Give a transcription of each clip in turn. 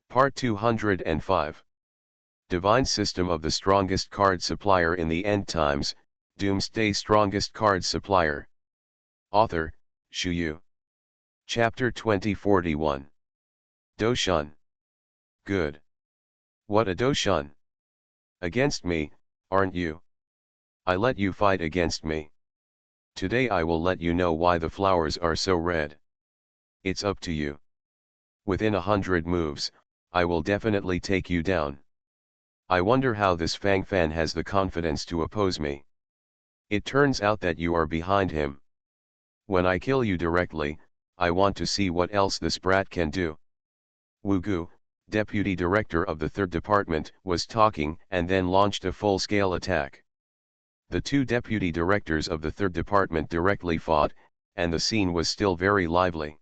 Part 205. Divine System of the Strongest Card Supplier in the End Times, Doomsday Strongest Card Supplier. Author, Shu Yu. Chapter 2041. Doshun. Good. What a Doshun! Against me, aren't you? I let you fight against me. Today I will let you know why the flowers are so red. It's up to you. Within 100 moves, I will definitely take you down. I wonder how this Fang Fan has the confidence to oppose me. It turns out that you are behind him. When I kill you directly, I want to see what else this brat can do. Wu Gu, Deputy Director of the 3rd Department, was talking and then launched a full-scale attack. The two Deputy Directors of the 3rd Department directly fought, and the scene was still very lively.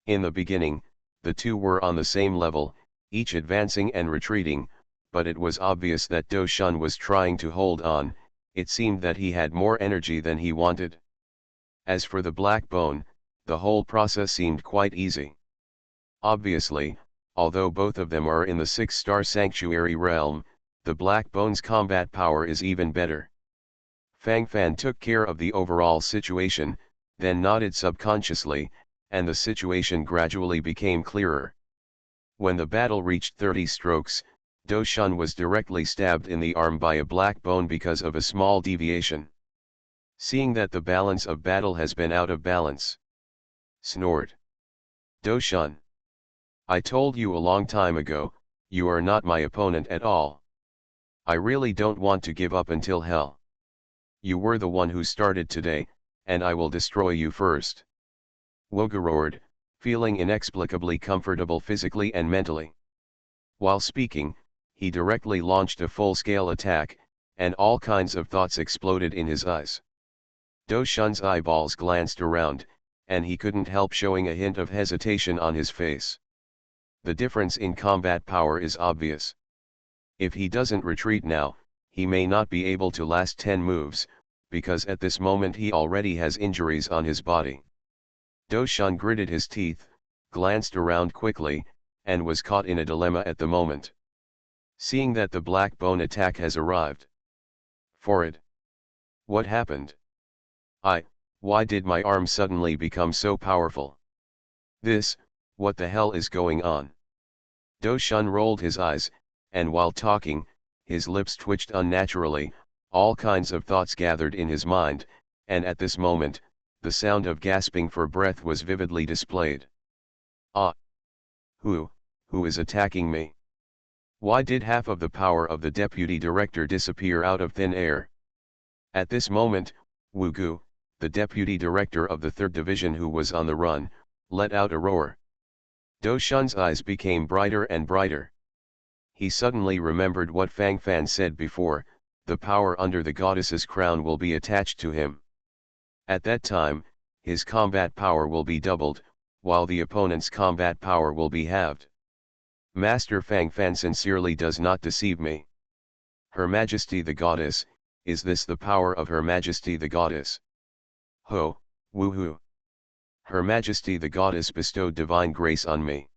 In the beginning, the two were on the same level, each advancing and retreating, but it was obvious that Do Shun was trying to hold on. It seemed that he had more energy than he wanted. As for the Black Bone, the whole process seemed quite easy. Obviously, although both of them are in the 6-star sanctuary realm, the Black Bone's combat power is even better. Fang Fan took care of the overall situation, then nodded subconsciously, and the situation gradually became clearer. When the battle reached 30 strokes, Do Shun was directly stabbed in the arm by a Black Bone because of a small deviation. Seeing that the balance of battle has been out of balance. Snort. Do Shun. I told you a long time ago, you are not my opponent at all. I really don't want to give up until hell. You were the one who started today, and I will destroy you first. Woga roared, feeling inexplicably comfortable physically and mentally. While speaking, he directly launched a full-scale attack, and all kinds of thoughts exploded in his eyes. Do Shun's eyeballs glanced around, and he couldn't help showing a hint of hesitation on his face. The difference in combat power is obvious. If he doesn't retreat now, he may not be able to last 10 moves, because at this moment he already has injuries on his body. Do Shun gritted his teeth, glanced around quickly, and was caught in a dilemma at the moment. Seeing that the Black Bone attack has arrived. For it. What happened? Why did my arm suddenly become so powerful? What the hell is going on? Do Shun rolled his eyes, and while talking, his lips twitched unnaturally, all kinds of thoughts gathered in his mind, and at this moment, the sound of gasping for breath was vividly displayed. Ah! Who is attacking me? Why did half of the power of the Deputy Director disappear out of thin air? At this moment, Wu Gu, the Deputy Director of the 3rd Division who was on the run, let out a roar. Do Shun's eyes became brighter and brighter. He suddenly remembered what Fang Fan said before, the power under the goddess's crown will be attached to him. At that time, his combat power will be doubled, while the opponent's combat power will be halved. Master Fang Fan sincerely does not deceive me. Her Majesty the Goddess, is this the power of Her Majesty the Goddess? Ho, woohoo! Her Majesty the Goddess bestowed divine grace on me.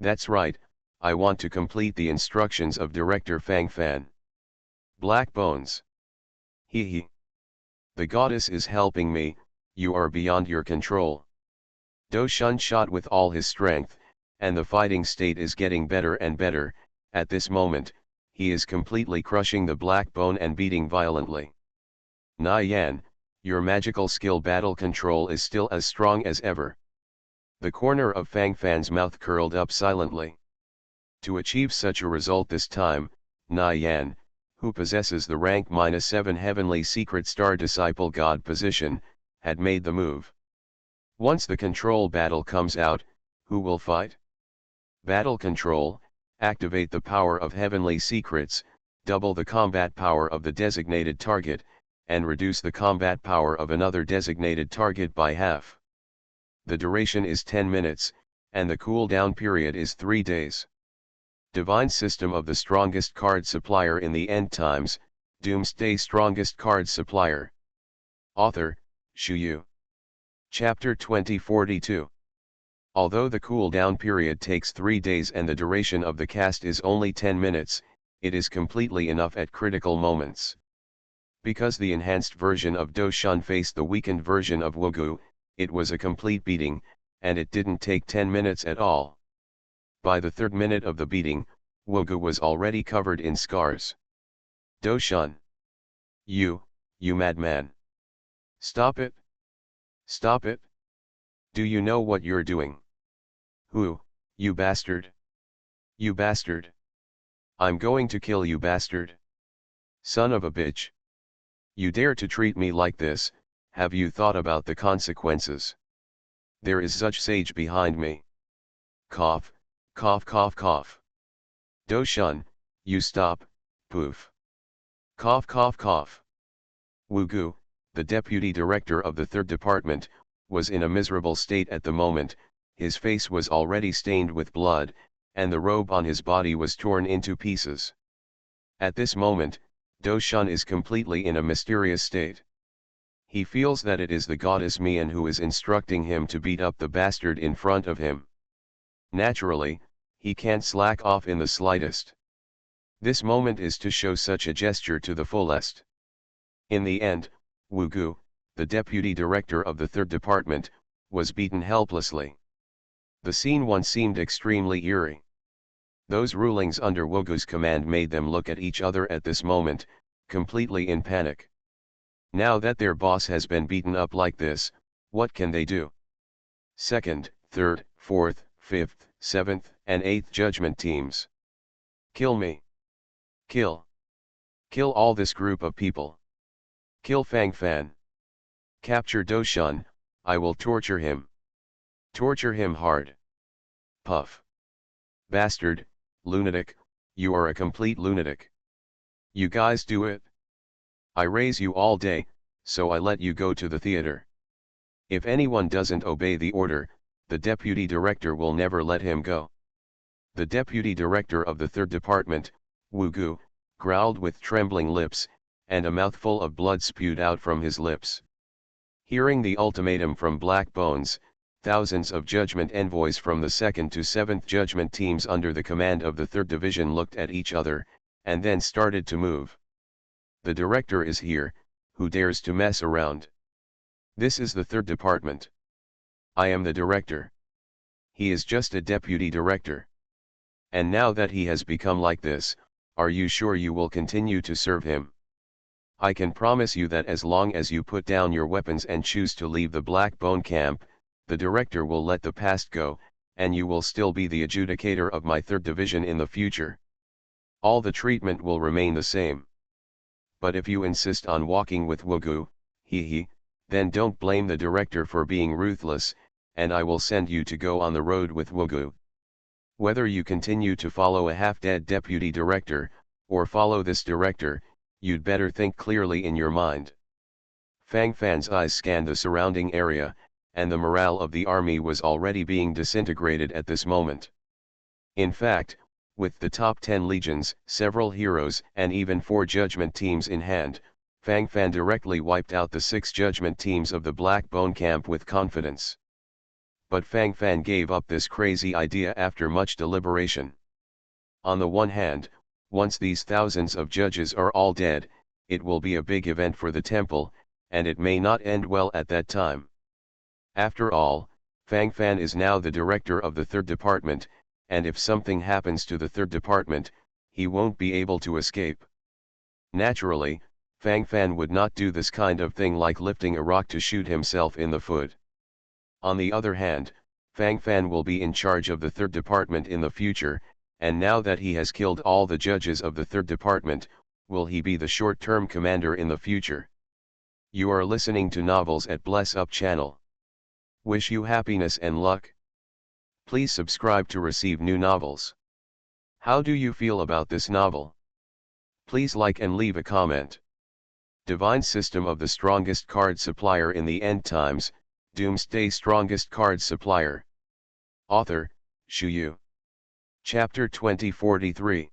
That's right, I want to complete the instructions of Director Fang Fan. Black Bones. Hee. The goddess is helping me, you are beyond your control. Do Shun shot with all his strength, and the fighting state is getting better and better. At this moment, he is completely crushing the Black Bone and beating violently. Na Yan, your magical skill battle control is still as strong as ever. The corner of Fang Fan's mouth curled up silently. To achieve such a result this time, Na Yan, who possesses the rank -7 Heavenly Secret Star Disciple God position, had made the move. Once the control battle comes out, who will fight? Battle control, activate the power of Heavenly Secrets, double the combat power of the designated target, and reduce the combat power of another designated target by half. The duration is 10 minutes, and the cooldown period is 3 days. Divine System of the Strongest Card Supplier in the End Times, Doomsday Strongest Card Supplier. Author, Shu Yu. Chapter 2042. Although the cooldown period takes 3 days and the duration of the cast is only 10 minutes, it is completely enough at critical moments. Because the enhanced version of Doshan faced the weakened version of Wugu, it was a complete beating, and it didn't take 10 minutes at all. By the 3rd minute of the beating, Wugu was already covered in scars. Doshan. You madman. Stop it. Stop it. Do you know what you're doing? Who, you bastard? You bastard. I'm going to kill you, bastard. Son of a bitch. You dare to treat me like this, have you thought about the consequences? There is such sage behind me. Cough, cough, cough, cough. Doshan, you stop, poof. Cough, cough, cough. Wugu, the deputy director of the 3rd department, was in a miserable state at the moment. His face was already stained with blood, and the robe on his body was torn into pieces. At this moment, Doshan is completely in a mysterious state. He feels that it is the goddess Mian who is instructing him to beat up the bastard in front of him. Naturally, he can't slack off in the slightest. This moment is to show such a gesture to the fullest. In the end, Wugu, the deputy director of the 3rd department, was beaten helplessly. The scene once seemed extremely eerie. Those rulings under Wugu's command made them look at each other at this moment, completely in panic. Now that their boss has been beaten up like this, what can they do? 2nd, 3rd, 4th, 5th, 7th, and 8th judgment teams. Kill me. Kill. Kill all this group of people. Kill Fang Fan. Capture Doshan, I will torture him. Torture him hard. Puff. Bastard, lunatic, you are a complete lunatic. You guys do it. I raise you all day, so I let you go to the theater. If anyone doesn't obey the order, the deputy director will never let him go. The deputy director of the 3rd department, Wugu, growled with trembling lips, and a mouthful of blood spewed out from his lips. Hearing the ultimatum from Black Bones, thousands of judgment envoys from the 2nd to 7th judgment teams under the command of the 3rd division looked at each other, and then started to move. The director is here, who dares to mess around? This is the 3rd department. I am the director. He is just a deputy director. And now that he has become like this, are you sure you will continue to serve him? I can promise you that as long as you put down your weapons and choose to leave the Black Bone camp, the director will let the past go, and you will still be the adjudicator of my 3rd division in the future. All the treatment will remain the same. But if you insist on walking with Wugu, then don't blame the director for being ruthless, and I will send you to go on the road with Wugu. Whether you continue to follow a half-dead deputy director, or follow this director, you'd better think clearly in your mind. Fang Fan's eyes scanned the surrounding area, and the morale of the army was already being disintegrated at this moment. In fact, with the top 10 legions, several heroes, and even 4 judgment teams in hand, Fang Fan directly wiped out the 6 judgment teams of the Black Bone camp with confidence. But Fang Fan gave up this crazy idea after much deliberation. On the one hand, once these thousands of judges are all dead, it will be a big event for the temple, and it may not end well at that time. After all, Fang Fan is now the director of the 3rd department, and if something happens to the 3rd department, he won't be able to escape. Naturally, Fang Fan would not do this kind of thing like lifting a rock to shoot himself in the foot. On the other hand, Fang Fan will be in charge of the 3rd department in the future, and now that he has killed all the judges of the 3rd department, will he be the short-term commander in the future? You are listening to Novels at Bless Up channel. Wish you happiness and luck. Please subscribe to receive new novels. How do you feel about this novel? Please like and leave a comment. Divine System of the Strongest Card Supplier in the End Times, Doomsday Strongest Card Supplier. Author, Shu Yu. Chapter 2043.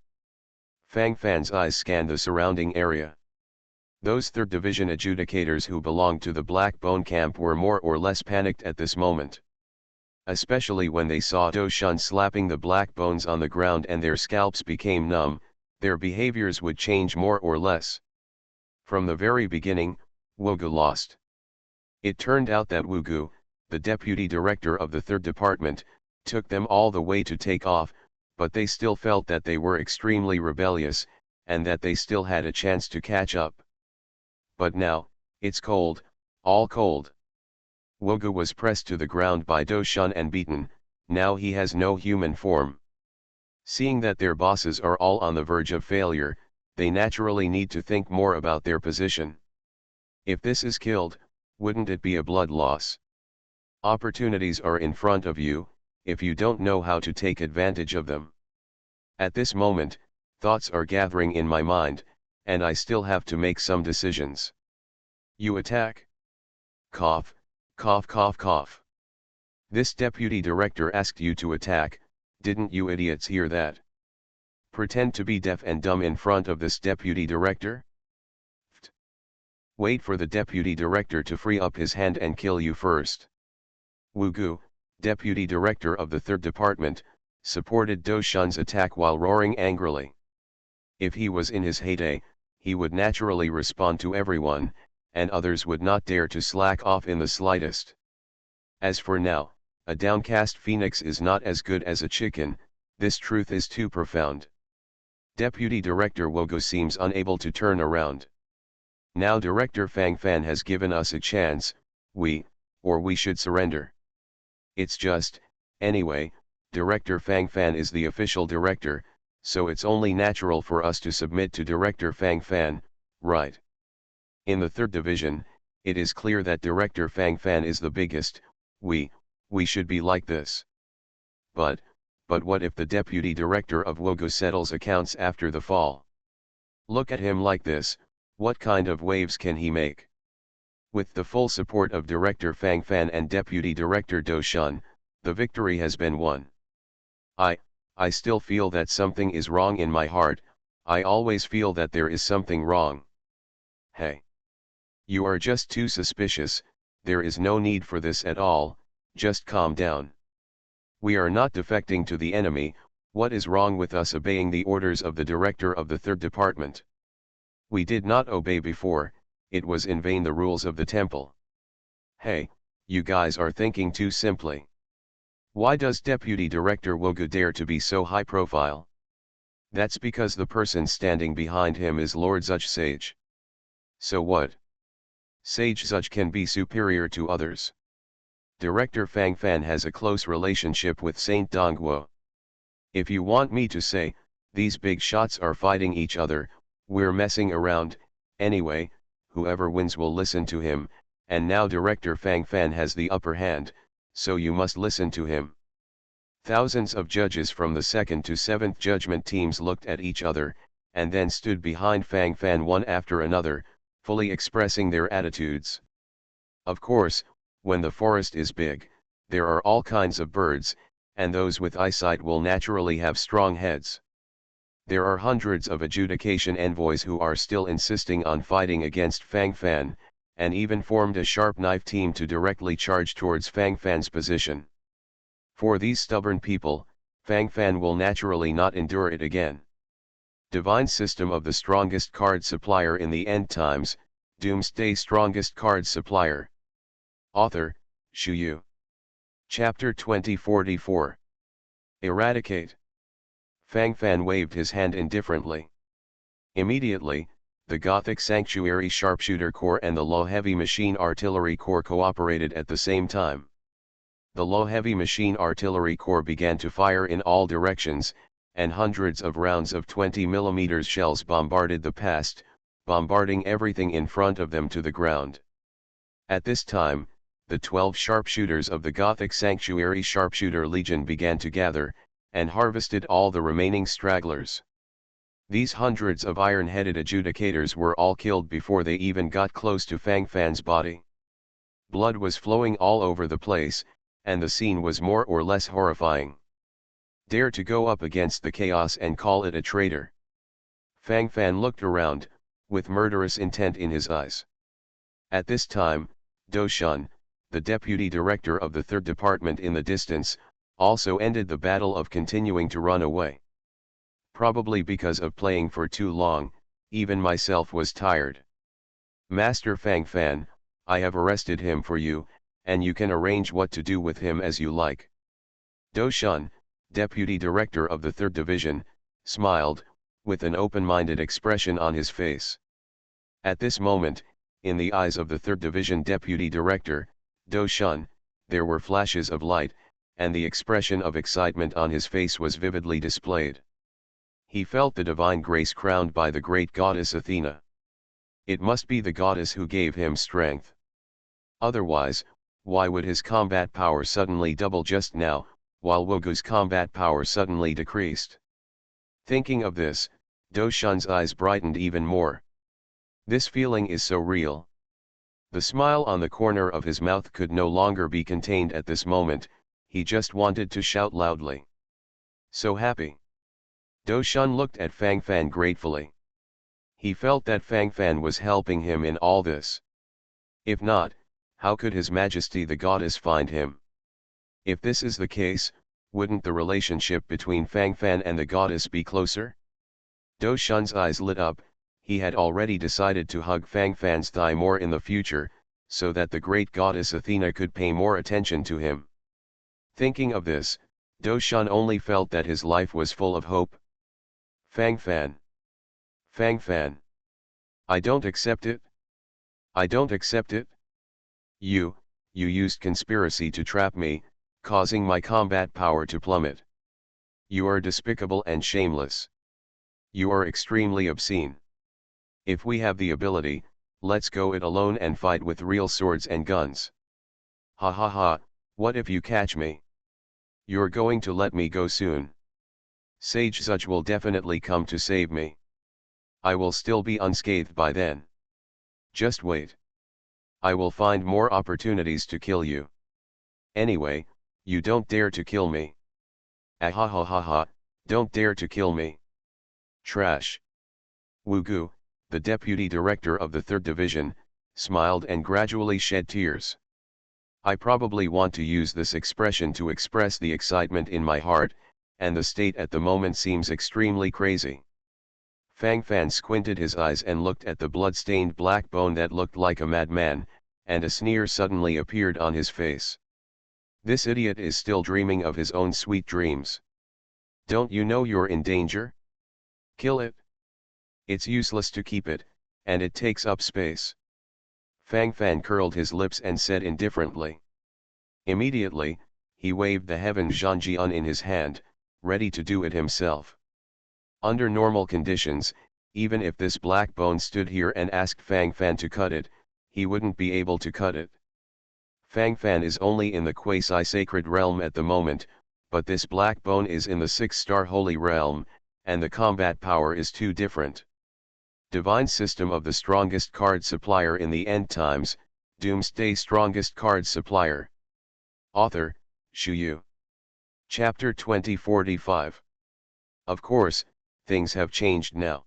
Fang Fan's eyes scanned the surrounding area. Those 3rd Division adjudicators who belonged to the Black Bone camp were more or less panicked at this moment. especially when they saw Do Shun slapping the black bones on the ground and their scalps became numb, their behaviors would change more or less. From the very beginning, Wogu lost. It turned out that Wogu, the deputy director of the third department, took them all the way to take off, but they still felt that they were extremely rebellious, and that they still had a chance to catch up. But now, it's cold, all cold. Wogu was pressed to the ground by Do Shun and beaten, now he has no human form. Seeing that their bosses are all on the verge of failure, they naturally need to think more about their position. If this is killed, wouldn't it be a blood loss? Opportunities are in front of you, if you don't know how to take advantage of them. At this moment, thoughts are gathering in my mind, and I still have to make some decisions. You attack? Cough, cough, cough, cough. This deputy director asked you to attack, didn't you idiots hear that? Pretend to be deaf and dumb in front of this deputy director? Wait for the deputy director to free up his hand and kill you first. Wogu, deputy director of the third department, supported Do Shun's attack while roaring angrily. If he was in his heyday, he would naturally respond to everyone, and others would not dare to slack off in the slightest. As for now, a downcast phoenix is not as good as a chicken, this truth is too profound. Deputy Director Wogu seems unable to turn around. Now Director Fang Fan has given us a chance, we should surrender. It's just, anyway, Director Fang Fan is the official director, so it's only natural for us to submit to Director Fang Fan, right? In the third division, it is clear that Director Fang Fan is the biggest, we should be like this. But what if the deputy director of Wogu settles accounts after the fall? Look at him like this, what kind of waves can he make? With the full support of Director Fang Fan and Deputy Director Do Shun, the victory has been won. I still feel that something is wrong in my heart, I always feel that there is something wrong. Hey! You are just too suspicious, there is no need for this at all, just calm down. We are not defecting to the enemy, what is wrong with us obeying the orders of the director of the third department? We did not obey before, it was in vain the rules of the temple. Hey, you guys are thinking too simply. Why does Deputy Director Wogu dare to be so high profile? That's because the person standing behind him is Lord Zuch Sage. So what? Sage Zuch can be superior to others. Director Fang Fan has a close relationship with Saint Dongguo. If you want me to say, these big shots are fighting each other, we're messing around, anyway, whoever wins will listen to him, and now Director Fang Fan has the upper hand, so you must listen to him. Thousands of judges from the 2nd to 7th judgment teams looked at each other, and then stood behind Fang Fan one after another, fully expressing their attitudes. Of course, when the forest is big, there are all kinds of birds, and those with eyesight will naturally have strong heads. There are hundreds of adjudication envoys who are still insisting on fighting against Fang Fan, and even formed a sharp knife team to directly charge towards Fang Fan's position. For these stubborn people, Fang Fan will naturally not endure it again. Divine System of the Strongest Card Supplier in the End Times, Doomsday Strongest Card Supplier. Author, Shu Yu. Chapter 2044. Eradicate. Fang Fan waved his hand indifferently. Immediately, the Gothic Sanctuary Sharpshooter Corps and the Low Heavy Machine Artillery Corps cooperated at the same time. The Low Heavy Machine Artillery Corps began to fire in all directions, and hundreds of rounds of 20mm shells bombarded the past, bombarding everything in front of them to the ground. At this time, the 12 sharpshooters of the Gothic Sanctuary Sharpshooter Legion began to gather, and harvested all the remaining stragglers. These hundreds of iron-headed adjudicators were all killed before they even got close to Fang Fan's body. Blood was flowing all over the place, and the scene was more or less horrifying. Dare to go up against the chaos and call it a traitor. Fang Fan looked around, with murderous intent in his eyes. At this time, Do Shun, the deputy director of the third department in the distance, also ended the battle of continuing to run away. Probably because of playing for too long, even myself was tired. Master Fang Fan, I have arrested him for you, and you can arrange what to do with him as you like. Do Shun, deputy director of the third division, smiled, with an open-minded expression on his face. At this moment, in the eyes of the third division deputy director, Do Shun, there were flashes of light, and the expression of excitement on his face was vividly displayed. He felt the divine grace crowned by the great goddess Athena. It must be the goddess who gave him strength. Otherwise, why would his combat power suddenly double just now, while Wugu's combat power suddenly decreased? Thinking of this, Do Shun's eyes brightened even more. This feeling is so real. The smile on the corner of his mouth could no longer be contained at this moment, he just wanted to shout loudly. So happy. Do Shun looked at Fang Fan gratefully. He felt that Fang Fan was helping him in all this. If not, how could His Majesty the Goddess find him? If this is the case, wouldn't the relationship between Fang Fan and the Goddess be closer? Do Shun's eyes lit up. He had already decided to hug Fang Fan's thigh more in the future, so that the great goddess Athena could pay more attention to him. Thinking of this, Do Shun only felt that his life was full of hope. Fang Fan. Fang Fan. I don't accept it. I don't accept it. You used conspiracy to trap me, causing my combat power to plummet. You are despicable and shameless. You are extremely obscene. If we have the ability, let's go it alone and fight with real swords and guns. Ha ha ha, what if you catch me? You're going to let me go soon. Sage Zuch will definitely come to save me. I will still be unscathed by then. Just wait. I will find more opportunities to kill you. Anyway, you don't dare to kill me. Ah ha ha ha ha, don't dare to kill me. Trash. Wugu, the deputy director of the third division, smiled and gradually shed tears. I probably want to use this expression to express the excitement in my heart, and the state at the moment seems extremely crazy. Fang Fan squinted his eyes and looked at the blood-stained black bone that looked like a madman, and a sneer suddenly appeared on his face. This idiot is still dreaming of his own sweet dreams. Don't you know you're in danger? Kill it. It's useless to keep it, and it takes up space. Fang Fan curled his lips and said indifferently. Immediately, he waved the heaven Zhangjian in his hand, ready to do it himself. Under normal conditions, even if this black bone stood here and asked Fang Fan to cut it, he wouldn't be able to cut it. Fang Fan is only in the quasi-sacred realm at the moment, but this black bone is in the 6-star holy realm, and the combat power is too different. Divine System of the Strongest Card Supplier in the End Times, Doomsday Strongest Card Supplier. Author, Shu Yu. Chapter 2045. Of course, things have changed now.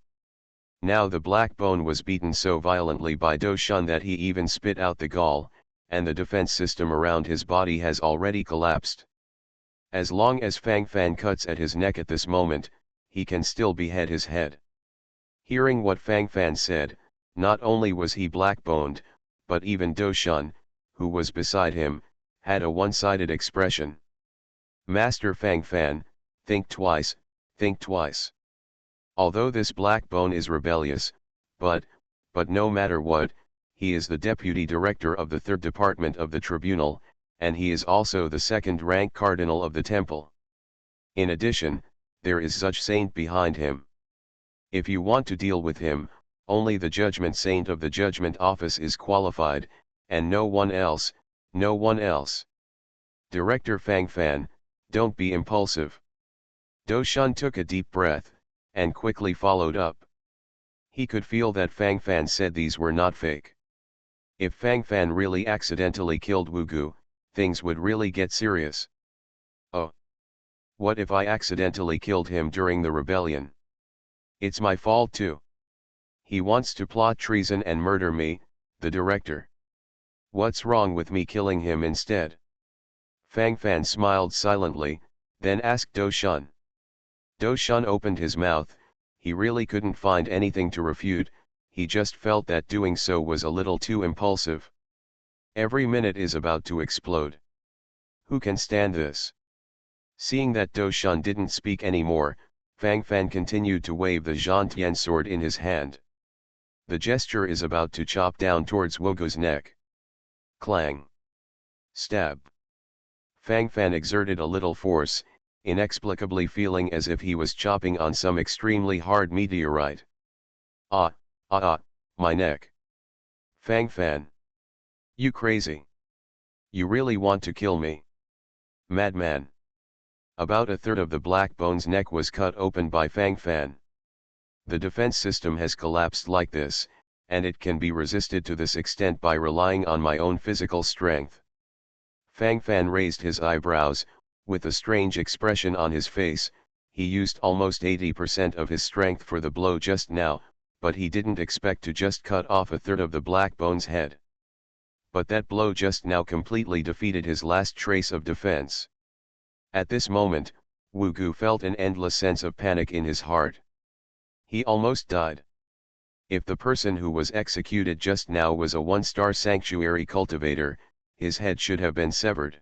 Now the black bone was beaten so violently by Do Shun that he even spit out the gall, and the defense system around his body has already collapsed. As long as Fang Fan cuts at his neck at this moment, he can still behead his head. Hearing what Fang Fan said, not only was he black-boned, but even Do Shun, who was beside him, had a one-sided expression. Master Fang Fan, think twice, think twice. Although this black bone is rebellious, but no matter what, he is the deputy director of the third department of the tribunal, and he is also the second-rank cardinal of the temple. In addition, there is such saint behind him. If you want to deal with him, only the judgment saint of the judgment office is qualified, and no one else, no one else. Director Fang Fan, don't be impulsive. Do Shun took a deep breath, and quickly followed up. He could feel that Fang Fan said these were not fake. If Fang Fan really accidentally killed Wugu, things would really get serious. Oh. What if I accidentally killed him during the rebellion? It's my fault too. He wants to plot treason and murder me, the director. What's wrong with me killing him instead? Fang Fan smiled silently, then asked Do Shun. Do Shun opened his mouth. He really couldn't find anything to refute, he just felt that doing so was a little too impulsive. Every minute is about to explode. Who can stand this? Seeing that Do Shun didn't speak anymore, Fang Fan continued to wave the Zhantian sword in his hand. The gesture is about to chop down towards Wugu's neck. Clang. Stab. Fang Fan exerted a little force, inexplicably feeling as if he was chopping on some extremely hard meteorite. Ah, my neck. Fang Fan. You crazy. You really want to kill me? Madman. About a third of the Black Bone's neck was cut open by Fang Fan. The defense system has collapsed like this, and it can be resisted to this extent by relying on my own physical strength. Fang Fan raised his eyebrows, with a strange expression on his face. He used almost 80% of his strength for the blow just now, but he didn't expect to just cut off a third of the Black Bone's head. But that blow just now completely defeated his last trace of defense. At this moment, Wugu felt an endless sense of panic in his heart. He almost died. If the person who was executed just now was a one-star sanctuary cultivator, his head should have been severed.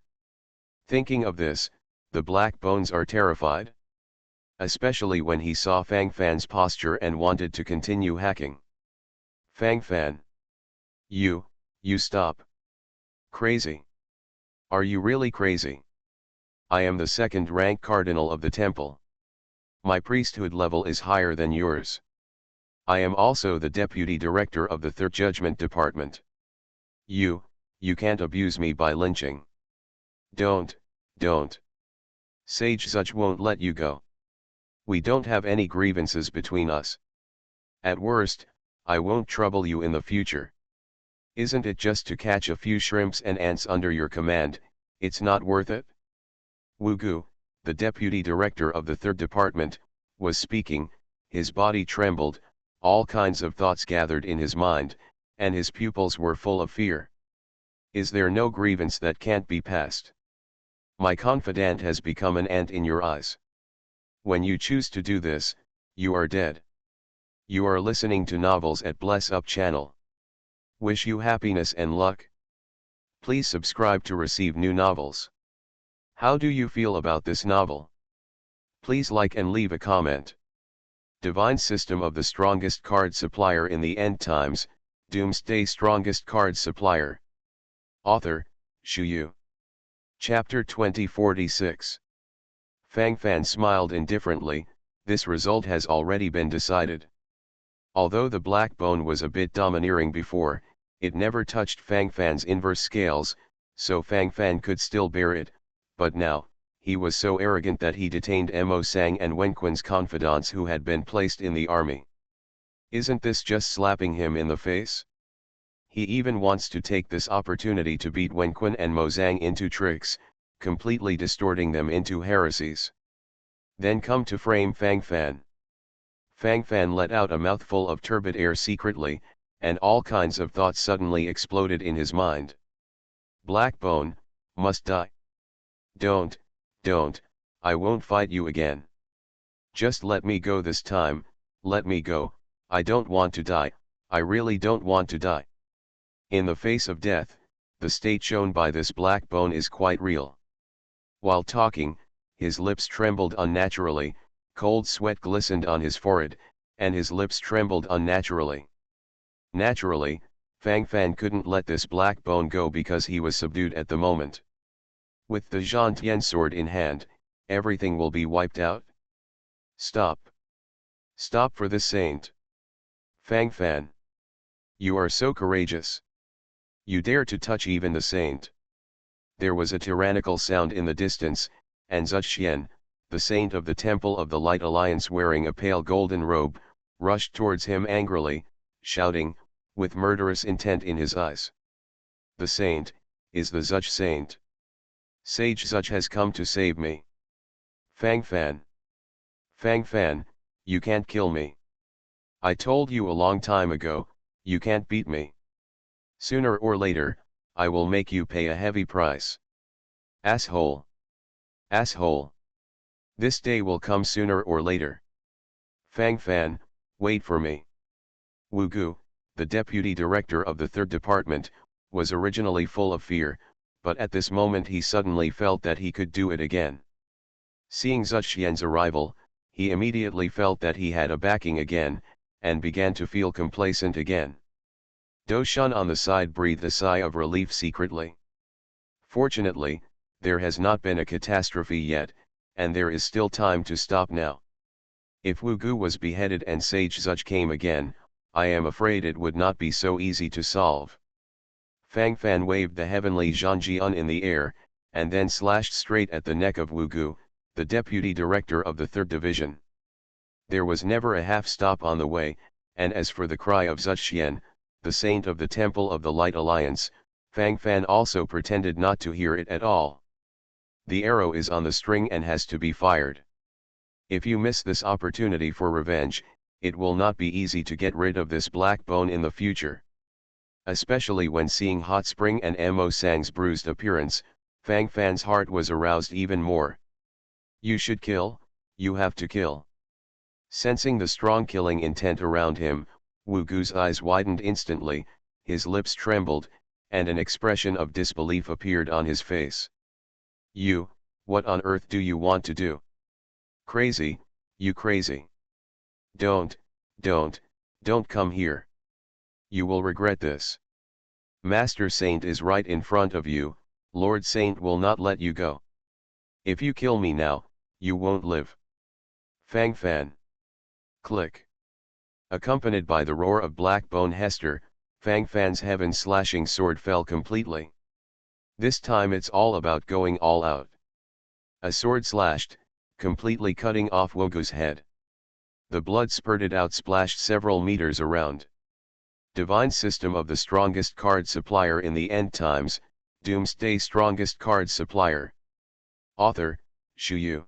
Thinking of this, the Black Bones are terrified. Especially when he saw Fang Fan's posture and wanted to continue hacking. Fang Fan. You stop. Crazy. Are you really crazy? I am the second-rank cardinal of the temple. My priesthood level is higher than yours. I am also the deputy director of the Third Judgment Department. You can't abuse me by lynching. Don't. Sage Zuch won't let you go. We don't have any grievances between us. At worst, I won't trouble you in the future. Isn't it just to catch a few shrimps and ants under your command? It's not worth it? Wugu, the deputy director of the third department, was speaking. His body trembled, all kinds of thoughts gathered in his mind, and his pupils were full of fear. Is there no grievance that can't be passed? My confidant has become an ant in your eyes. When you choose to do this, you are dead. You are listening to novels at Bless Up channel. Wish you happiness and luck. Please subscribe to receive new novels. How do you feel about this novel? Please like and leave a comment. Divine System of the Strongest Card Supplier in the End Times, Doomsday Strongest Card Supplier. Author, Shu Yu. Chapter 2046. Fang Fan smiled indifferently. This result has already been decided. Although the Black Bone was a bit domineering before, it never touched Fang Fan's inverse scales, so Fang Fan could still bear it, but now, he was so arrogant that he detained Mo Sang and Wenquin's confidants who had been placed in the army. Isn't this just slapping him in the face? He even wants to take this opportunity to beat Wenquin and Mo Sang into tricks, completely distorting them into heresies. Then come to frame Fang Fan. Fang Fan let out a mouthful of turbid air secretly, and all kinds of thoughts suddenly exploded in his mind. Black Bone, must die. Don't, I won't fight you again. Just let me go this time, let me go, I don't want to die, I really don't want to die. In the face of death, the state shown by this Black Bone is quite real. While talking, his lips trembled unnaturally, cold sweat glistened on his forehead, and his lips trembled unnaturally. Naturally, Fang Fan couldn't let this Black Bone go because he was subdued at the moment. With the Zhantian sword in hand, everything will be wiped out. Stop. Stop for this saint. Fang Fan. You are so courageous. You dare to touch even the saint. There was a tyrannical sound in the distance, and Zuxian, the saint of the Temple of the Light Alliance wearing a pale golden robe, rushed towards him angrily, shouting, with murderous intent in his eyes. The saint, is the Zuch saint. Sage Zuch has come to save me. Fang Fan. Fang Fan, you can't kill me. I told you a long time ago, you can't beat me. Sooner or later, I will make you pay a heavy price. Asshole. Asshole. This day will come sooner or later. Fang Fan, wait for me. Wu Gu, the deputy director of the third department, was originally full of fear, but at this moment he suddenly felt that he could do it again. Seeing Zuxian's arrival, he immediately felt that he had a backing again, and began to feel complacent again. Do Shun on the side breathed a sigh of relief secretly. Fortunately, there has not been a catastrophe yet, and there is still time to stop now. If Wu Gu was beheaded and Sage Zuch came again, I am afraid it would not be so easy to solve. Fang Fan waved the heavenly Zhangjian in the air, and then slashed straight at the neck of Wu Gu, the deputy director of the 3rd Division. There was never a half stop on the way, and as for the cry of Zuxian, the saint of the Temple of the Light Alliance, Fang Fan also pretended not to hear it at all. The arrow is on the string and has to be fired. If you miss this opportunity for revenge, it will not be easy to get rid of this black bone in the future. Especially when seeing Hot Spring and Mo Sang's bruised appearance, Fang Fan's heart was aroused even more. You should kill, you have to kill. Sensing the strong killing intent around him, Wu Gu's eyes widened instantly, his lips trembled, and an expression of disbelief appeared on his face. You, what on earth do you want to do? Crazy, you crazy. Don't come here. You will regret this. Master Saint is right in front of you, Lord Saint will not let you go. If you kill me now, you won't live. Fang Fan. Click. Accompanied by the roar of Blackbone Hester, Fang Fan's heaven-slashing sword fell completely. This time it's all about going all out. A sword slashed, completely cutting off Wu Gu's head. The blood spurted out, splashed several meters around. Divine system of the strongest card supplier in the end times, Doomsday strongest card supplier. Author, Shu Yu.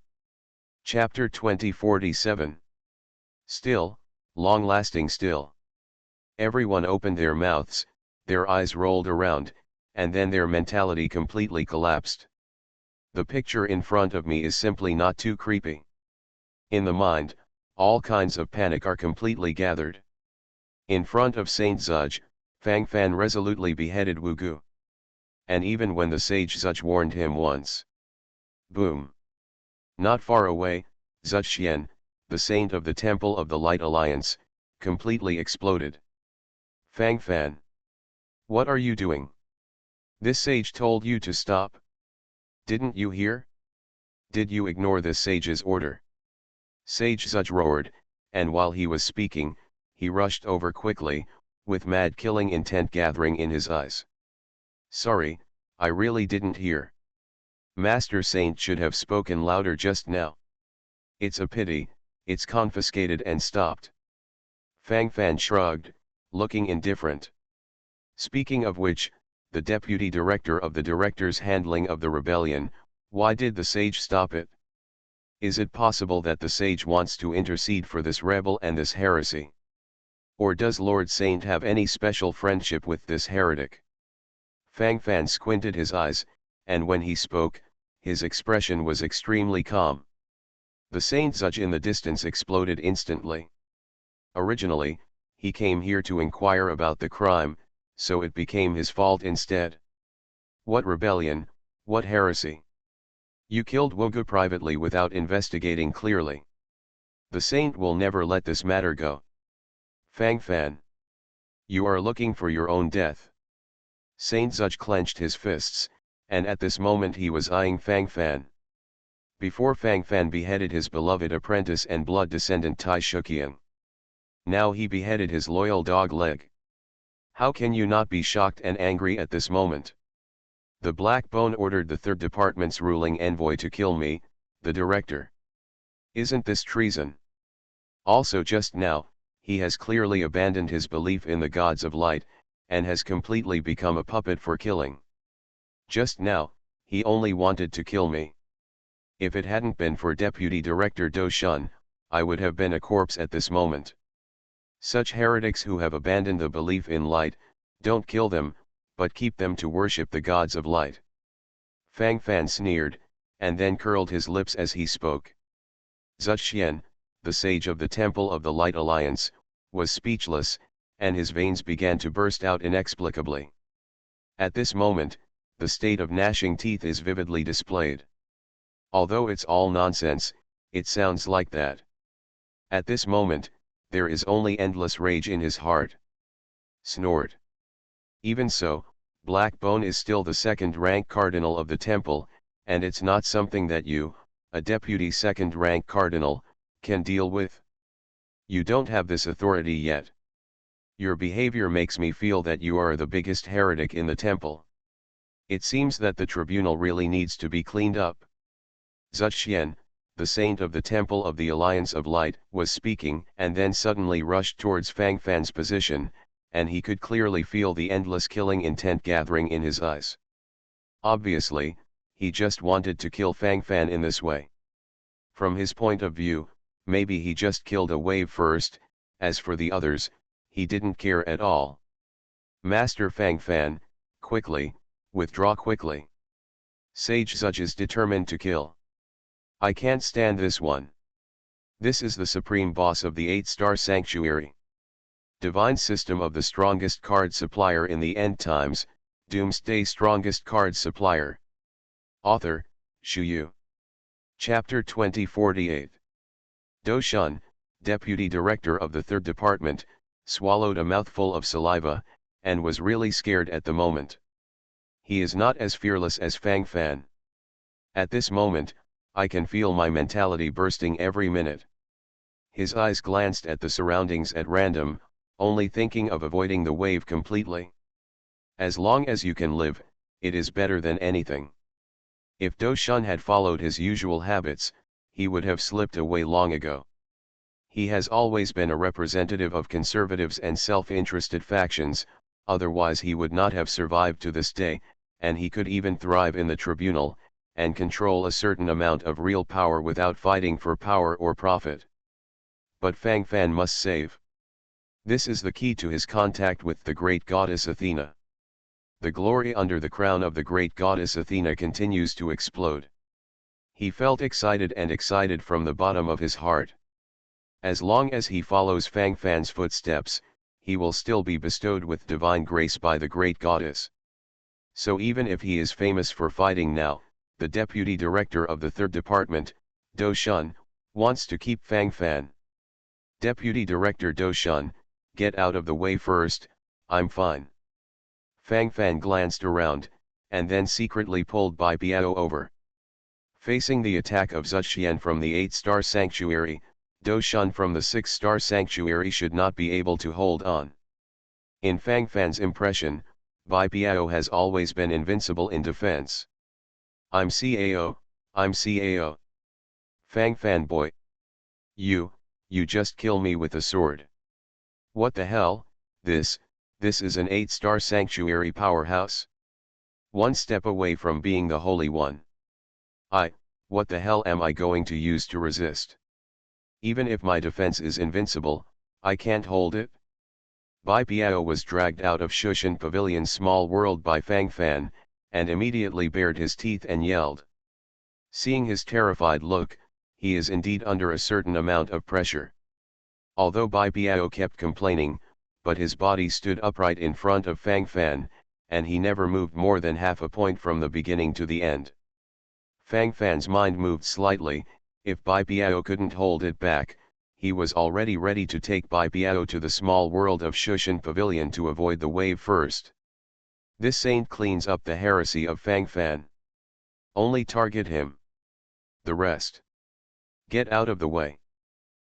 Chapter 2047. Still, long-lasting still. Everyone opened their mouths, their eyes rolled around, and then their mentality completely collapsed. The picture in front of me is simply not too creepy. In the mind, all kinds of panic are completely gathered. In front of Saint Zuj, Fang Fan resolutely beheaded Wu Gu. And even when the sage Zuj warned him once. Boom! Not far away, Zuxian, the saint of the Temple of the Light Alliance, completely exploded. Fang Fan. What are you doing? This sage told you to stop. Didn't you hear? Did you ignore this sage's order? Sage Zuj roared, and while he was speaking, he rushed over quickly, with mad killing intent gathering in his eyes. Sorry, I really didn't hear. Master Saint should have spoken louder just now. It's a pity, it's confiscated and stopped. Fang Fan shrugged, looking indifferent. Speaking of which, the deputy director of the director's handling of the rebellion, why did the sage stop it? Is it possible that the sage wants to intercede for this rebel and this heresy? Or does Lord Saint have any special friendship with this heretic? Fang Fan squinted his eyes, and when he spoke, his expression was extremely calm. The Saint Zuj in the distance exploded instantly. Originally, he came here to inquire about the crime, so it became his fault instead. What rebellion, what heresy? You killed Wu Gu privately without investigating clearly. The Saint will never let this matter go. Fang Fan. You are looking for your own death. Saint Zuj clenched his fists, and at this moment he was eyeing Fang Fan. Before Fang Fan beheaded his beloved apprentice and blood descendant Tai Shuqian. Now he beheaded his loyal dog leg. How can you not be shocked and angry at this moment? The Black Bone ordered the 3rd Department's ruling envoy to kill me, the director. Isn't this treason? Also just now, he has clearly abandoned his belief in the gods of light, and has completely become a puppet for killing. Just now, he only wanted to kill me. If it hadn't been for Deputy Director Do Shun, I would have been a corpse at this moment. Such heretics who have abandoned the belief in light, don't kill them, but keep them to worship the gods of light. Fang Fan sneered, and then curled his lips as he spoke. Zuxian, the sage of the Temple of the Light Alliance, was speechless, and his veins began to burst out inexplicably. At this moment, the state of gnashing teeth is vividly displayed. Although it's all nonsense, it sounds like that. At this moment, there is only endless rage in his heart. Snort. Even so, Blackbone is still the second-rank cardinal of the temple, and it's not something that you, a deputy second-rank cardinal, can deal with. You don't have this authority yet. Your behavior makes me feel that you are the biggest heretic in the temple. It seems that the tribunal really needs to be cleaned up. Zuxian, the saint of the Temple of the Alliance of Light, was speaking and then suddenly rushed towards Fang Fan's position, and he could clearly feel the endless killing intent gathering in his eyes. Obviously, he just wanted to kill Fang Fan in this way. From his point of view, maybe he just killed a wave first, as for the others, he didn't care at all. Master Fang Fan, quickly, withdraw quickly. Sage Zuch is determined to kill. I can't stand this one. This is the supreme boss of the 8-star sanctuary. Divine system of the strongest card supplier in the end times, Doomsday strongest card supplier. Author, Shu Yu. Chapter 2048. Do Shun, Deputy Director of the 3rd Department, swallowed a mouthful of saliva, and was really scared at the moment. He is not as fearless as Fang Fan. At this moment, I can feel my mentality bursting every minute. His eyes glanced at the surroundings at random, only thinking of avoiding the wave completely. As long as you can live, it is better than anything. If Do Shun had followed his usual habits, he would have slipped away long ago. He has always been a representative of conservatives and self-interested factions, otherwise he would not have survived to this day, and he could even thrive in the tribunal, and control a certain amount of real power without fighting for power or profit. But Fang Fan must save. This is the key to his contact with the great goddess Athena. The glory under the crown of the great goddess Athena continues to explode. He felt excited from the bottom of his heart. As long as he follows Fang Fan's footsteps, he will still be bestowed with divine grace by the great goddess. So even if he is famous for fighting now, the deputy director of the 3rd Department, Do Shun, wants to keep Fang Fan. Deputy Director Do Shun, get out of the way first, I'm fine. Fang Fan glanced around, and then secretly pulled Bai Biao over. Facing the attack of Zuxian from the 8-star sanctuary, Do Shun from the 6-star sanctuary should not be able to hold on. In Fang Fan's impression, Bai Biao has always been invincible in defense. I'm CAO, I'm CAO. Fang Fan boy. You just kill me with a sword. What the hell, this is an 8-star sanctuary powerhouse. One step away from being the Holy One. What the hell am I going to use to resist? Even if my defense is invincible, I can't hold it. Bai Biao was dragged out of Shushan Pavilion's small world by Fang Fan, and immediately bared his teeth and yelled. Seeing his terrified look, he is indeed under a certain amount of pressure. Although Bai Biao kept complaining, but his body stood upright in front of Fang Fan, and he never moved more than half a point from the beginning to the end. Fang Fan's mind moved slightly. If Bai Biao couldn't hold it back, he was already ready to take Bai Biao to the small world of Shushan Pavilion to avoid the wave first. This saint cleans up the heresy of Fang Fan. Only target him. The rest. Get out of the way.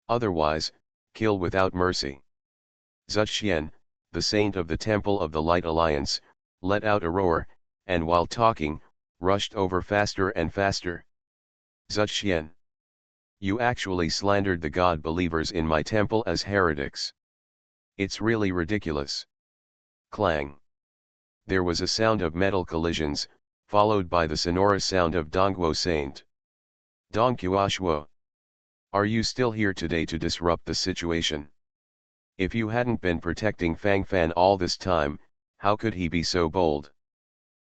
Otherwise, kill without mercy. Zuxian, the saint of the Temple of the Light Alliance, let out a roar, and while talking, rushed over faster and faster. Zuxian. You actually slandered the God believers in my temple as heretics. It's really ridiculous. Clang. There was a sound of metal collisions, followed by the sonorous sound of Dongguo Saint. Dongguo. Are you still here today to disrupt the situation? If you hadn't been protecting Fang Fan all this time, How could he be so bold?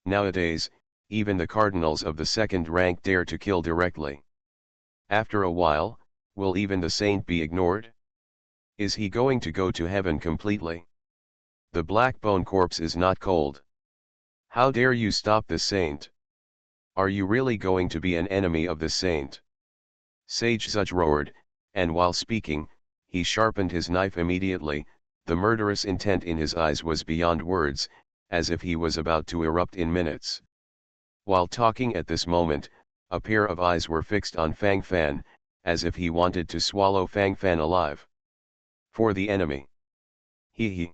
Nowadays, even the cardinals of the second rank dare to kill directly. After a while, will even the saint be ignored? Is he going to go to heaven completely? The black bone corpse is not cold. How dare you stop the saint? Are you really going to be an enemy of the saint? Sage Zuch roared, and while speaking, he sharpened his knife immediately. The murderous intent in his eyes was beyond words, as if he was about to erupt in minutes. While talking at this moment, a pair of eyes were fixed on Fang Fan, as if he wanted to swallow Fang Fan alive. For the enemy. He.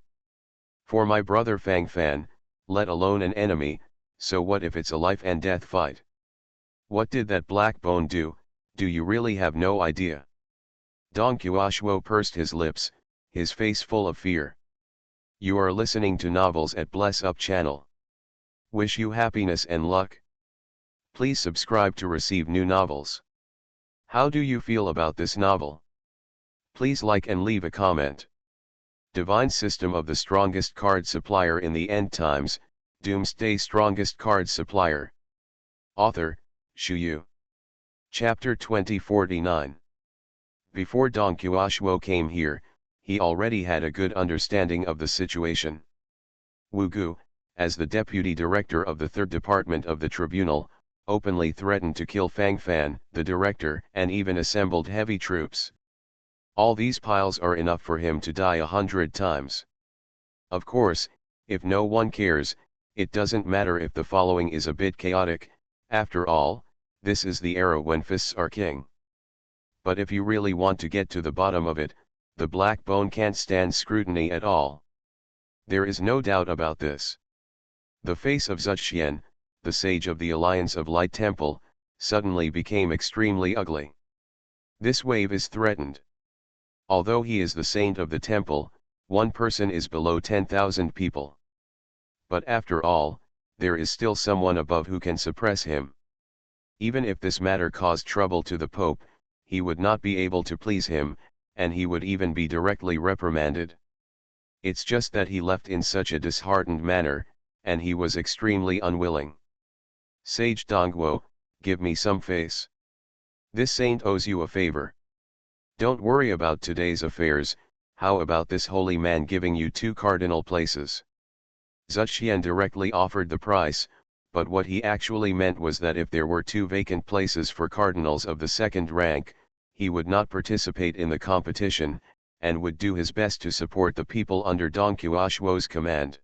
For my brother Fang Fan, let alone an enemy, so what if it's a life and death fight? What did that black bone do? Do you really have no idea? Dong Qiushuo pursed his lips, his face full of fear. You are listening to Novels at Bless Up channel. Wish you happiness and luck. Please subscribe to receive new novels. How do you feel about this novel? Please like and leave a comment. Divine System of the Strongest Card Supplier in the End Times, Doomsday Strongest Card Supplier. Author, Shu Yu. Chapter 2049. Before Dong Qiushuo came here, he already had a good understanding of the situation. Wu Gu, as the deputy director of the third department of the tribunal, openly threatened to kill Fang Fan, the director, and even assembled heavy troops. All these piles are enough for him to die 100 times. Of course, if no one cares, it doesn't matter if the following is a bit chaotic. After all, this is the era when fists are king. But if you really want to get to the bottom of it, the black bone can't stand scrutiny at all. There is no doubt about this. The face of Zuxian, the sage of the Alliance of Light Temple, suddenly became extremely ugly. This wave is threatened. Although he is the saint of the temple, one person is below 10,000 people. But after all, there is still someone above who can suppress him. Even if this matter caused trouble to the Pope, he would not be able to please him, and he would even be directly reprimanded. It's just that he left in such a disheartened manner, and he was extremely unwilling. Sage Dongguo, give me some face. This saint owes you a favor. Don't worry about today's affairs, how about this holy man giving you 2 cardinal places? Zuxian directly offered the price, but what he actually meant was that if there were 2 vacant places for cardinals of the second rank, he would not participate in the competition, and would do his best to support the people under Dong Qiushuo's command.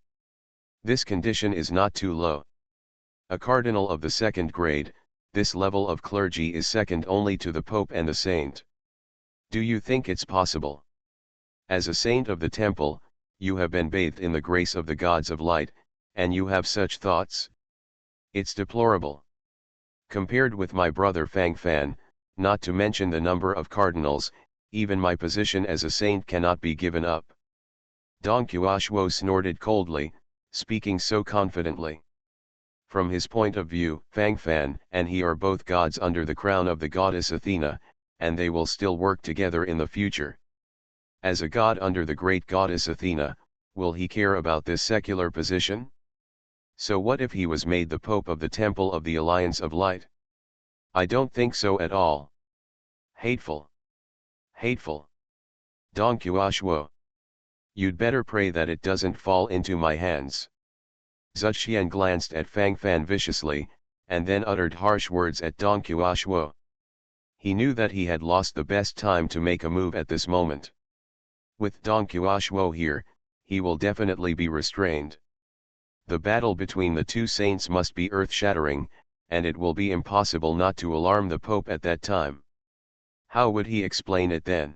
This condition is not too low. A cardinal of the second grade, this level of clergy is second only to the Pope and the saint. Do you think it's possible? As a saint of the temple, you have been bathed in the grace of the gods of light, and you have such thoughts? It's deplorable. Compared with my brother Fang Fan, not to mention the number of cardinals, even my position as a saint cannot be given up. Dong Qiushuo snorted coldly, speaking so confidently. From his point of view, Fang Fan and he are both gods under the crown of the goddess Athena, and they will still work together in the future. As a god under the great goddess Athena, will he care about this secular position? So what if he was made the Pope of the Temple of the Alliance of Light? I don't think so at all. Hateful. Hateful. Dong Qiushuo. You'd better pray that it doesn't fall into my hands. Zuxian glanced at Fang Fan viciously, and then uttered harsh words at Dong Qiushuo. He knew that he had lost the best time to make a move at this moment. With Dong Qiushuo here, he will definitely be restrained. The battle between the 2 saints must be earth-shattering, and it will be impossible not to alarm the Pope at that time. How would he explain it then?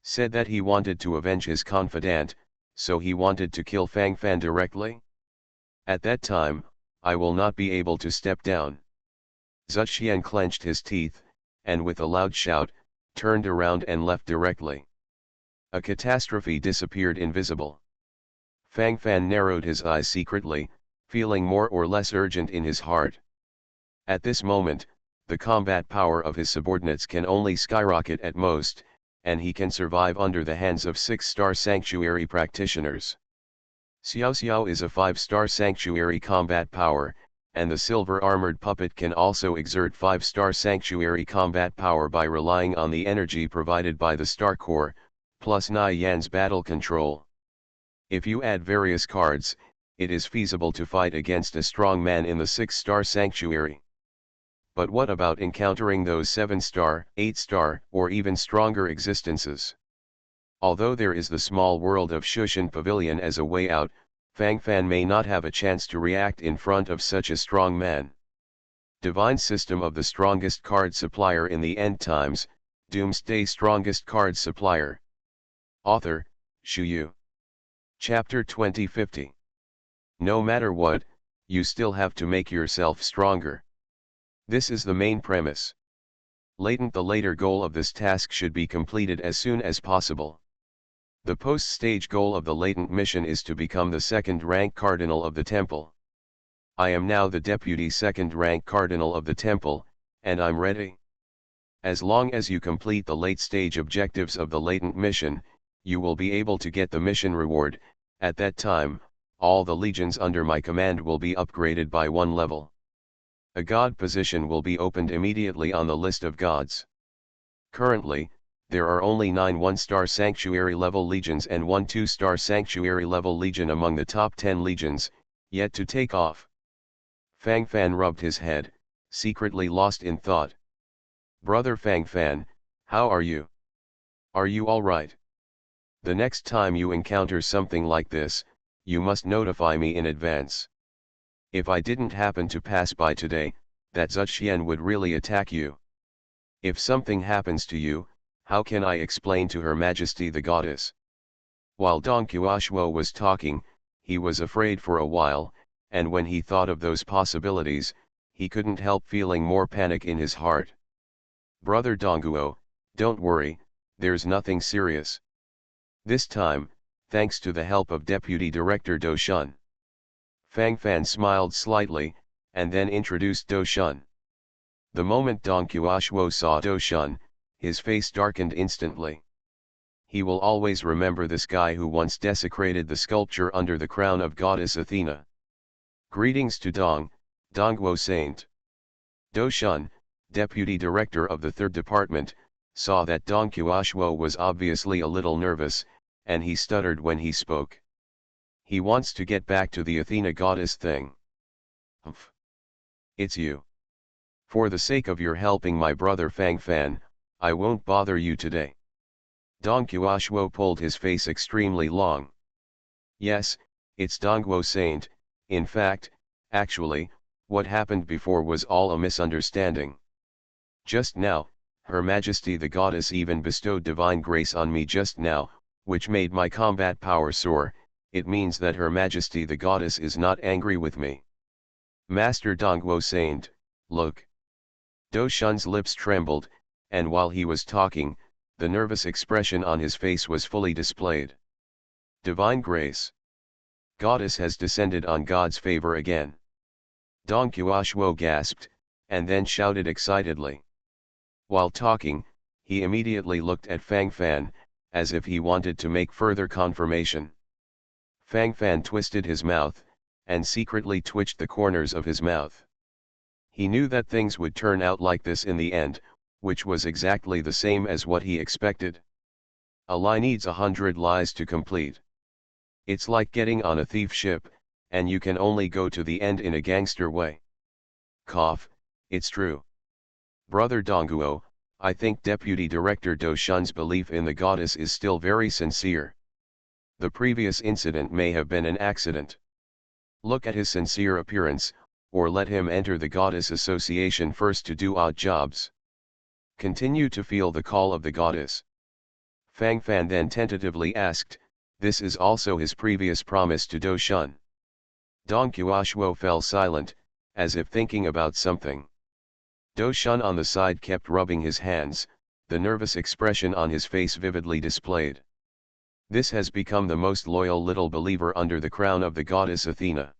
Said that he wanted to avenge his confidant, so he wanted to kill Fang Fan directly? At that time, I will not be able to step down. Zuxian clenched his teeth, and with a loud shout, turned around and left directly. A catastrophe disappeared invisible. Fang Fan narrowed his eyes secretly, feeling more or less urgent in his heart. At this moment, the combat power of his subordinates can only skyrocket at most, and he can survive under the hands of 6-star sanctuary practitioners. Xiao Xiao is a 5-star sanctuary combat power, and the silver armored puppet can also exert 5-star sanctuary combat power by relying on the energy provided by the star core, plus Nai Yan's battle control. If you add various cards, it is feasible to fight against a strong man in the 6-star sanctuary. But what about encountering those 7-star, 8-star, or even stronger existences? Although there is the small world of Shushan Pavilion as a way out, Fang Fan may not have a chance to react in front of such a strong man. Divine System of the Strongest Card Supplier in the End Times, Doomsday Strongest Card Supplier. Author, Shu Yu. Chapter 2050. No matter what, you still have to make yourself stronger. This is the main premise. The later goal of this task should be completed as soon as possible. The post-stage goal of the latent mission is to become the 2nd rank cardinal of the temple. I am now the deputy 2nd rank cardinal of the temple, and I'm ready. As long as you complete the late stage objectives of the latent mission, you will be able to get the mission reward. At that time, all the legions under my command will be upgraded by 1 level. A god position will be opened immediately on the list of gods. Currently, there are only 9 1-star sanctuary level legions and 1 2-star sanctuary level legion among the top 10 legions, yet to take off. Fang Fan rubbed his head, secretly lost in thought. Brother Fang Fan, how are you? Are you alright? The next time you encounter something like this, you must notify me in advance. If I didn't happen to pass by today, that Zuxian would really attack you. If something happens to you, how can I explain to Her Majesty the Goddess? While Dong Qiushuo was talking, he was afraid for a while, and when he thought of those possibilities, he couldn't help feeling more panic in his heart. Brother Dongguo, don't worry, there's nothing serious. This time, thanks to the help of Deputy Director Do Shun. Fang Fan smiled slightly, and then introduced Do Shun. The moment Dong Qiushuo saw Do Shun, his face darkened instantly. He will always remember this guy who once desecrated the sculpture under the crown of Goddess Athena. Greetings to Dongguo Saint. Do Shun, Deputy Director of the 3rd Department, saw that Dong Qiushuo was obviously a little nervous, and he stuttered when he spoke. He wants to get back to the Athena goddess thing. Humph. It's you. For the sake of your helping my brother Fang Fan, I won't bother you today. Dong Qiushuo pulled his face extremely long. Yes, it's Dongguo Saint. In fact, actually, what happened before was all a misunderstanding. Just now, Her Majesty the Goddess even bestowed divine grace on me just now, which made my combat power soar. It means that Her Majesty the Goddess is not angry with me. Master Dongguo Saint, look. Do Shun's lips trembled, and while he was talking, the nervous expression on his face was fully displayed. Divine grace. Goddess has descended on God's favor again. Dong Qiushuo gasped, and then shouted excitedly. While talking, he immediately looked at Fang Fan, as if he wanted to make further confirmation. Fang Fan twisted his mouth, and secretly twitched the corners of his mouth. He knew that things would turn out like this in the end, which was exactly the same as what he expected. A lie needs 100 lies to complete. It's like getting on a thief ship, and you can only go to the end in a gangster way. Cough, it's true. Brother Dongguo, I think Deputy Director Do Shun's belief in the goddess is still very sincere. The previous incident may have been an accident. Look at his sincere appearance, or let him enter the Goddess Association first to do odd jobs. Continue to feel the call of the goddess. Fang Fan then tentatively asked, this is also his previous promise to Do Shun. Dong Qiushuo fell silent, as if thinking about something. Do Shun on the side kept rubbing his hands, the nervous expression on his face vividly displayed. This has become the most loyal little believer under the crown of the goddess Athena.